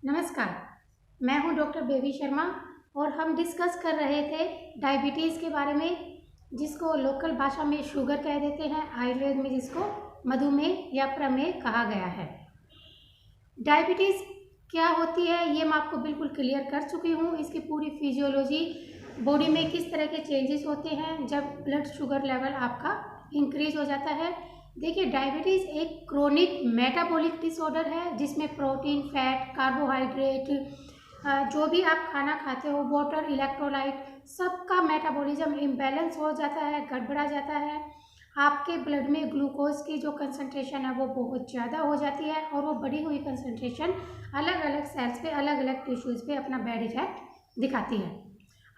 नमस्कार। मैं हूं डॉक्टर बेबी शर्मा और हम डिस्कस कर रहे थे डायबिटीज़ के बारे में, जिसको लोकल भाषा में शुगर कह देते हैं, आयुर्वेद में जिसको मधुमेह या प्रमेह कहा गया है। डायबिटीज़ क्या होती है ये मैं आपको बिल्कुल क्लियर कर चुकी हूँ। इसकी पूरी फिजियोलॉजी, बॉडी में किस तरह के चेंजेस होते हैं जब ब्लड शुगर लेवल आपका इंक्रीज हो जाता है। देखिए, डायबिटीज़ एक क्रोनिक मेटाबॉलिक डिसऑर्डर है जिसमें प्रोटीन, फैट, कार्बोहाइड्रेट, जो भी आप खाना खाते हो, वाटर, इलेक्ट्रोलाइट, सबका मेटाबॉलिज्म इम्बैलेंस हो जाता है, गड़बड़ा जाता है। आपके ब्लड में ग्लूकोज की जो कंसंट्रेशन है वो बहुत ज़्यादा हो जाती है और वो बढ़ी हुई कंसंट्रेशन अलग अलग सेल्स पे, अलग अलग टिश्यूज़ पे अपना बैड इफेक्ट दिखाती है।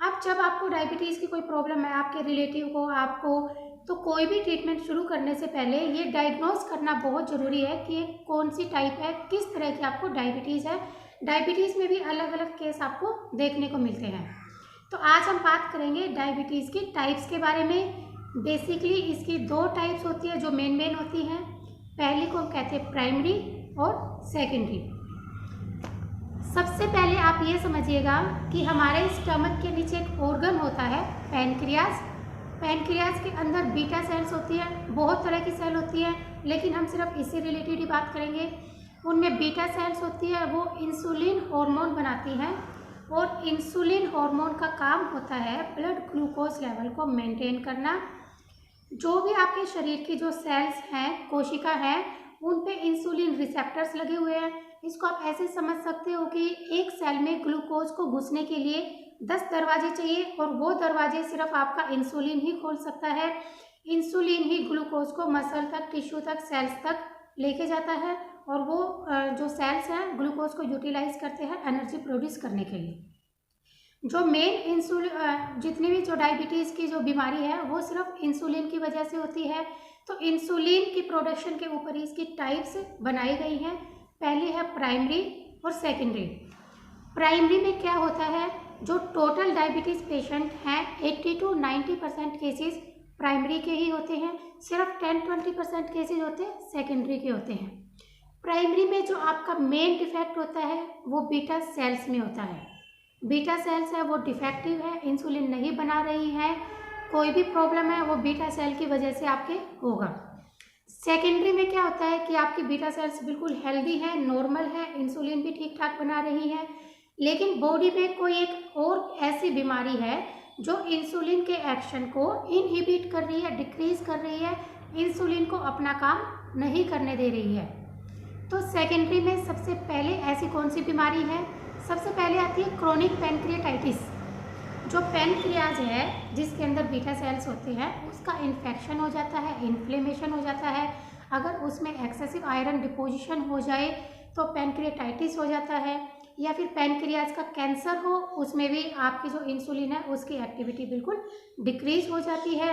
अब जब आपको डायबिटीज़ की कोई प्रॉब्लम है, आपके रिलेटिव को, आपको, तो कोई भी ट्रीटमेंट शुरू करने से पहले ये डायग्नोज करना बहुत ज़रूरी है कि कौन सी टाइप है, किस तरह की आपको डायबिटीज़ है। डायबिटीज़ में भी अलग अलग केस आपको देखने को मिलते हैं। तो आज हम बात करेंगे डायबिटीज़ की टाइप्स के बारे में। बेसिकली इसकी दो टाइप्स होती है जो मेन होती हैं। पहली को कहते हैं प्राइमरी और सेकेंडरी। सबसे पहले आप ये समझिएगा कि हमारे स्टमक के नीचे एक ऑर्गन होता है पैनक्रियाज। पैनक्रियाज के अंदर बीटा सेल्स होती है, बहुत तरह की सेल होती है, लेकिन हम सिर्फ इससे रिलेटेड ही बात करेंगे। उनमें बीटा सेल्स होती है, वो इंसुलिन हार्मोन बनाती हैं और इंसुलिन हार्मोन का काम होता है ब्लड ग्लूकोज लेवल को मेंटेन करना। जो भी आपके शरीर की जो सेल्स हैं, कोशिका है, उन पे इंसुलिन रिसेप्टर्स लगे हुए हैं। इसको आप ऐसे समझ सकते हो कि एक सेल में ग्लूकोज को घुसने के लिए 10 दरवाजे चाहिए और वो दरवाजे सिर्फ आपका इंसुलिन ही खोल सकता है। इंसुलिन ही ग्लूकोज को मसल तक, टिश्यू तक, सेल्स तक लेके जाता है और वो जो सेल्स हैं ग्लूकोज को यूटिलाइज करते हैं एनर्जी प्रोड्यूस करने के लिए। जो मेन इंसुलिन, जितनी भी जो डायबिटीज़ की जो बीमारी है वो सिर्फ इंसुलिन की वजह से होती है। तो इंसुलिन की प्रोडक्शन के ऊपर इसकी टाइप्स बनाई गई हैं। पहली है प्राइमरी और सेकेंडरी। प्राइमरी में क्या होता है, जो टोटल डायबिटीज़ पेशेंट हैं 80 to 90% केसेस प्राइमरी के ही होते हैं, सिर्फ 10-20% केसेस होते हैं सेकेंडरी के होते हैं। प्राइमरी में जो आपका मेन डिफेक्ट होता है वो बीटा सेल्स में होता है। बीटा सेल्स है वो डिफेक्टिव है, इंसुलिन नहीं बना रही है, कोई भी प्रॉब्लम है वो बीटा सेल की वजह से आपके होगा। सेकेंडरी में क्या होता है कि आपकी बीटा सेल्स बिल्कुल हेल्दी है, नॉर्मल है, इंसुलिन भी ठीक ठाक बना रही है, लेकिन बॉडी में कोई एक और ऐसी बीमारी है जो इंसुलिन के एक्शन को इनहिबिट कर रही है, डिक्रीज कर रही है, इंसुलिन को अपना काम नहीं करने दे रही है। तो सेकेंडरी में सबसे पहले ऐसी कौन सी बीमारी है, सबसे पहले आती है क्रोनिक पैनक्रियाटाइटिस। जो पैनक्रियाज है जिसके अंदर बीटा सेल्स होते हैं उसका इन्फेक्शन हो जाता है, इन्फ्लेमेशन हो जाता है। अगर उसमें एक्सेसिव आयरन डिपोजिशन हो जाए तो पैनक्रियाटाइटिस हो जाता है, या फिर पैनक्रियाज का कैंसर हो, उसमें भी आपकी जो इंसुलिन है उसकी एक्टिविटी बिल्कुल डिक्रीज हो जाती है।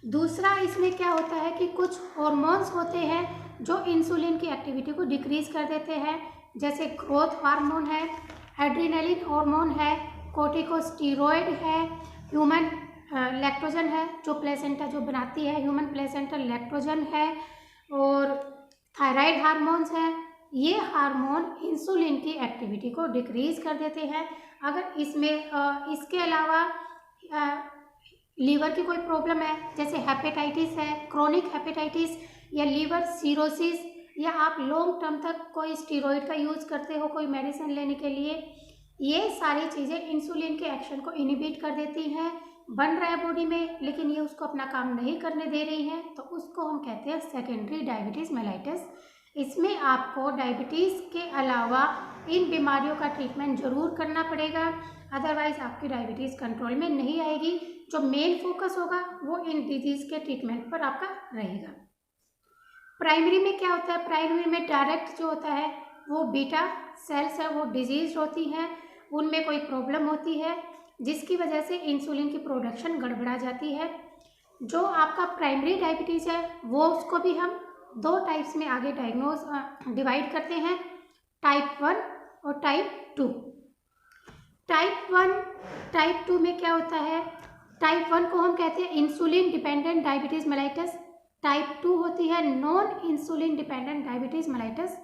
दूसरा इसमें क्या होता है कि कुछ हॉर्मोन्स होते हैं जो इंसुलिन की एक्टिविटी को डिक्रीज कर देते हैं, जैसे ग्रोथ हार्मोन है, एड्रिनलिन हार्मोन है, कोर्टिकोस्टेरॉइड है, ह्यूमन लैक्टोजन है, जो प्लेसेंटा जो बनाती है, ह्यूमन प्लेसेंटल लैक्टोजन है, और थायराइड हार्मोन्स हैं। ये हार्मोन इंसुलिन की एक्टिविटी को डिक्रीज कर देते हैं। अगर इसमें इसके अलावा लीवर की कोई प्रॉब्लम है, जैसे हेपेटाइटिस है, क्रोनिक हेपेटाइटिस या लीवर सिरोसिस, या आप लॉन्ग टर्म तक कोई स्टेरॉइड का यूज़ करते हो कोई मेडिसिन लेने के लिए, ये सारी चीज़ें इंसुलिन के एक्शन को इनहिबिट कर देती हैं। बन रहा है बॉडी में लेकिन ये उसको अपना काम नहीं करने दे रही हैं, तो उसको हम कहते हैं सेकेंडरी डायबिटीज़ मेलाइटिस। इसमें आपको डायबिटीज़ के अलावा इन बीमारियों का ट्रीटमेंट जरूर करना पड़ेगा, अदरवाइज आपकी डायबिटीज़ कंट्रोल में नहीं आएगी। जो मेन फोकस होगा वो इन डिजीज़ के ट्रीटमेंट पर आपका रहेगा। प्राइमरी में क्या होता है, प्राइमरी में डायरेक्ट जो होता है वो बीटा सेल्स है वो डिजीज होती हैं, उनमें कोई प्रॉब्लम होती है जिसकी वजह से इंसुलिन की प्रोडक्शन गड़बड़ा जाती है। जो आपका प्राइमरी डायबिटीज़ है वो उसको भी हम दो टाइप्स में आगे डिवाइड करते हैं, टाइप 1 और टाइप 2। टाइप 2 में क्या होता है, टाइप 1 को हम कहते हैं insulin dependent diabetes mellitus, type 2 होती है non insulin dependent diabetes mellitus.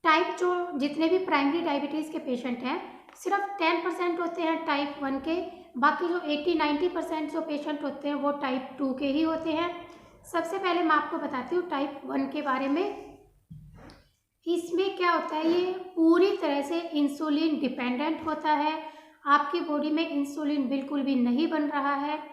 Type जो जितने भी प्राइमरी डायबिटीज़ के पेशेंट हैं सिर्फ 10% होते हैं टाइप 1 के, बाकी जो 80-90% जो पेशेंट होते हैं वो टाइप 2 के ही होते हैं। सबसे पहले मैं आपको बताती हूँ टाइप 1 के बारे में। इसमें क्या होता है, ये पूरी तरह से इंसुलिन डिपेंडेंट होता है। आपकी बॉडी में इंसुलिन बिल्कुल भी नहीं बन रहा है।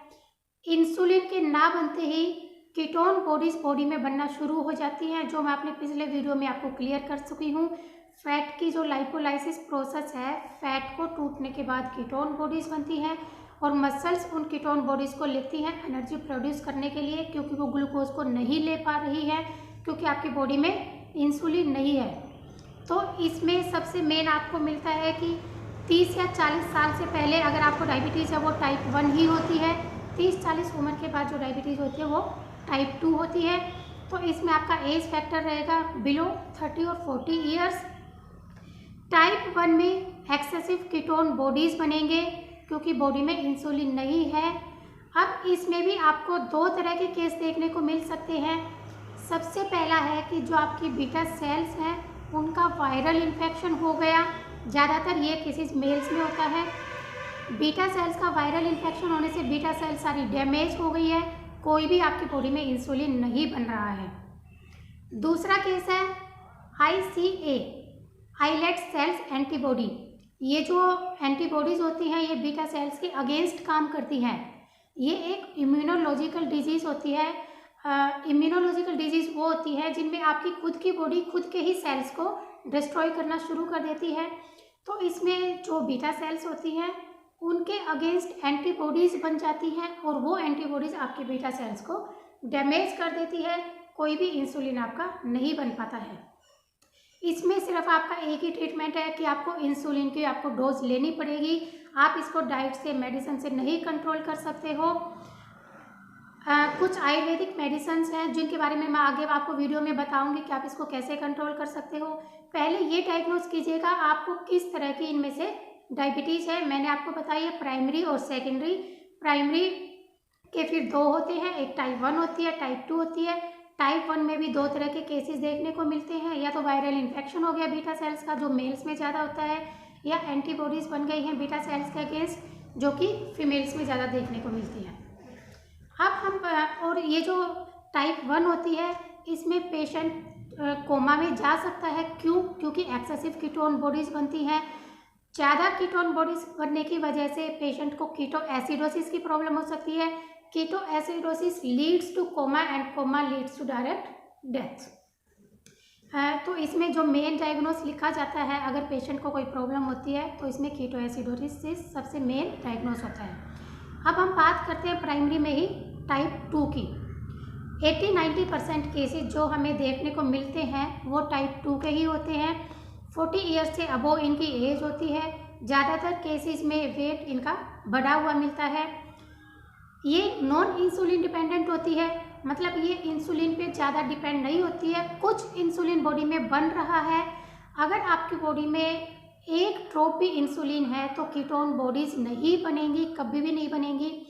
इंसुलिन के ना बनते ही कीटोन बॉडीज बॉडी में बनना शुरू हो जाती हैं, जो मैं अपने पिछले वीडियो में आपको क्लियर कर चुकी हूँ। फैट की जो लाइपोलाइसिस प्रोसेस है, फैट को टूटने के बाद कीटोन बॉडीज बनती हैं और मसल्स उन कीटोन बॉडीज को लेती हैं एनर्जी प्रोड्यूस करने के लिए, क्योंकि वो ग्लूकोज को नहीं ले पा रही है, क्योंकि आपकी बॉडी में इंसुलिन नहीं है। तो इसमें सबसे मेन आपको मिलता है कि 30 या 40 साल से पहले अगर आपको डायबिटीज़ है वो टाइप 1 ही होती है। 30-40 उम्र के बाद जो डायबिटीज़ होती है वो टाइप 2 होती है। तो इसमें आपका एज फैक्टर रहेगा बिलो 30 और 40 ईयर्स। टाइप 1 में एक्सेसिव कीटोन बॉडीज़ बनेंगे क्योंकि बॉडी में इंसुलिन नहीं है। अब इसमें भी आपको 2 तरह के केस देखने को मिल सकते हैं। सबसे पहला है कि जो आपकी बीटा सेल्स हैं उनका वायरल इन्फेक्शन हो गया। ज़्यादातर ये केसेस मेल्स में होता है। बीटा सेल्स का वायरल इन्फेक्शन होने से बीटा सेल सारी डैमेज हो गई है, कोई भी आपकी बॉडी में इंसुलिन नहीं बन रहा है। दूसरा केस है ICA, आइलेट सेल्स एंटीबॉडी। ये जो एंटीबॉडीज़ होती हैं ये बीटा सेल्स के अगेंस्ट काम करती हैं। ये एक इम्यूनोलॉजिकल डिजीज़ होती है। इम्यूनोलॉजिकल डिजीज़ वो होती है जिनमें आपकी खुद की बॉडी खुद के ही सेल्स को डिस्ट्रॉय करना शुरू कर देती है। तो इसमें जो बीटा सेल्स होती हैं उनके अगेंस्ट एंटीबॉडीज़ बन जाती हैं और वो एंटीबॉडीज़ आपके बीटा सेल्स को डैमेज कर देती है, कोई भी इंसुलिन आपका नहीं बन पाता है। इसमें सिर्फ आपका एक ही ट्रीटमेंट है कि आपको इंसुलिन की आपको डोज लेनी पड़ेगी। आप इसको डाइट से, मेडिसिन से नहीं कंट्रोल कर सकते हो। कुछ आयुर्वेदिक मेडिसिन हैं जिनके बारे में मैं आगे आपको वीडियो में बताऊंगी कि आप इसको कैसे कंट्रोल कर सकते हो। पहले ये डायग्नोज कीजिएगा आपको किस तरह की इनमें से डायबिटीज़ है। मैंने आपको बताया प्राइमरी और सेकेंडरी। प्राइमरी के फिर 2 होते हैं, एक टाइप 1 होती है, टाइप 2 होती है। टाइप 1 में भी 2 तरह के केसेस देखने को मिलते हैं, या तो वायरल इन्फेक्शन हो गया बीटा सेल्स का जो मेल्स में ज़्यादा होता है, या एंटीबॉडीज़ बन गई हैं बीटा सेल्स के अगेंस्ट जो कि फीमेल्स में ज़्यादा देखने को मिलती है। अब हम और ये जो टाइप 1 होती है इसमें पेशेंट कोमा में जा सकता है। क्यों? क्योंकि एक्सेसिव कीटोन बॉडीज़ बनती हैं। ज़्यादा कीटोन बॉडीज़ बनने की वजह से पेशेंट को कीटो एसिडोसिस की प्रॉब्लम हो सकती है। Keto acidosis leads to coma and coma leads to direct death. तो इसमें जो मेन डायग्नोस लिखा जाता है अगर पेशेंट को कोई प्रॉब्लम होती है तो इसमें कीटो एसिडोसिस सबसे मेन डायग्नोस होता है। अब हम बात करते हैं प्राइमरी में ही टाइप 2 की। 80-90% केसेस जो हमें देखने को मिलते हैं वो टाइप 2 के ही होते हैं। 40 ईयर्स से अबोव इनकी एज होती है। ज़्यादातर केसेस में वेट इनका बढ़ा हुआ मिलता है। ये नॉन इंसुलिन डिपेंडेंट होती है, मतलब ये इंसुलिन पे ज़्यादा डिपेंड नहीं होती है। कुछ इंसुलिन बॉडी में बन रहा है। अगर आपकी बॉडी में एक ड्रॉप भी इंसुलिन है तो कीटोन बॉडीज़ नहीं बनेंगी, कभी भी नहीं बनेंगी।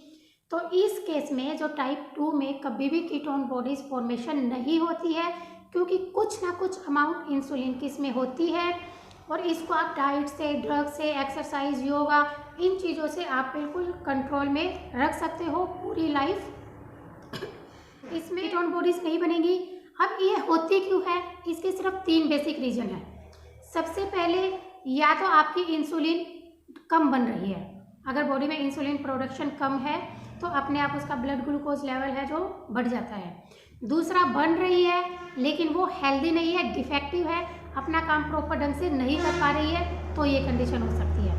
तो इस केस में जो टाइप 2 में कभी भी कीटोन बॉडीज़ फॉर्मेशन नहीं होती है, क्योंकि कुछ ना कुछ अमाउंट इंसुलिन की इसमें होती है। और इसको आप डाइट से, ड्रग से, एक्सरसाइज, योगा, इन चीज़ों से आप बिल्कुल कंट्रोल में रख सकते हो पूरी लाइफ। इसमें कीटोन बॉडीज़ नहीं बनेगी। अब ये होती क्यों है, इसके सिर्फ 3 बेसिक रीज़न है। सबसे पहले या तो आपकी इंसुलिन कम बन रही है। अगर बॉडी में इंसुलिन प्रोडक्शन कम है तो अपने आप उसका ब्लड ग्लूकोज लेवल है जो बढ़ जाता है। दूसरा, बन रही है लेकिन वो हेल्दी नहीं है, डिफेक्टिव है, अपना काम प्रॉपर ढंग से नहीं कर पा रही है, तो ये कंडीशन हो सकती है।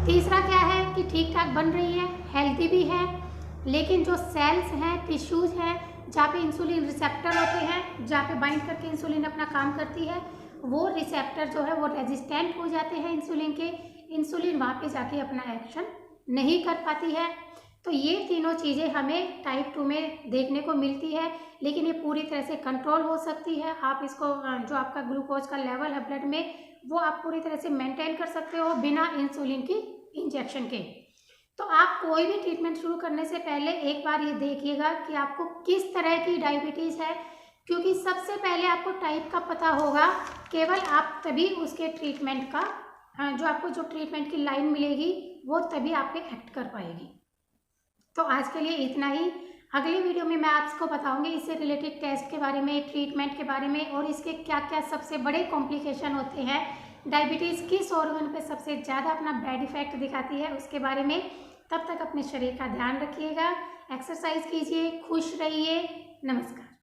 तीसरा क्या है कि ठीक ठाक बन रही है, हेल्दी भी है, लेकिन जो सेल्स हैं, टिश्यूज़ हैं जहाँ पे इंसुलिन रिसेप्टर होते हैं, जहाँ पे बाइंड करके इंसुलिन अपना काम करती है, वो रिसेप्टर जो है वो रेजिस्टेंट हो जाते हैं इंसुलिन के। इंसुलिन वहाँ पे जाके अपना एक्शन नहीं कर पाती है। तो ये तीनों चीज़ें हमें टाइप 2 में देखने को मिलती है, लेकिन ये पूरी तरह से कंट्रोल हो सकती है। आप इसको जो आपका ग्लूकोज का लेवल है ब्लड में वो आप पूरी तरह से मेंटेन कर सकते हो बिना इंसुलिन की इंजेक्शन के। तो आप कोई भी ट्रीटमेंट शुरू करने से पहले एक बार ये देखिएगा कि आपको किस तरह की डायबिटीज़ है, क्योंकि सबसे पहले आपको टाइप का पता होगा, केवल आप तभी उसके ट्रीटमेंट का जो आपको जो ट्रीटमेंट की लाइन मिलेगी वो तभी आप पे एक्ट कर पाएगी। तो आज के लिए इतना ही। अगले वीडियो में मैं आपको बताऊंगी इससे रिलेटेड टेस्ट के बारे में, ट्रीटमेंट के बारे में, और इसके क्या क्या सबसे बड़े कॉम्प्लिकेशन होते हैं, डायबिटीज़ किस ऑर्गन पे सबसे ज़्यादा अपना बैड इफेक्ट दिखाती है उसके बारे में। तब तक अपने शरीर का ध्यान रखिएगा, एक्सरसाइज कीजिए, खुश रहिए। नमस्कार।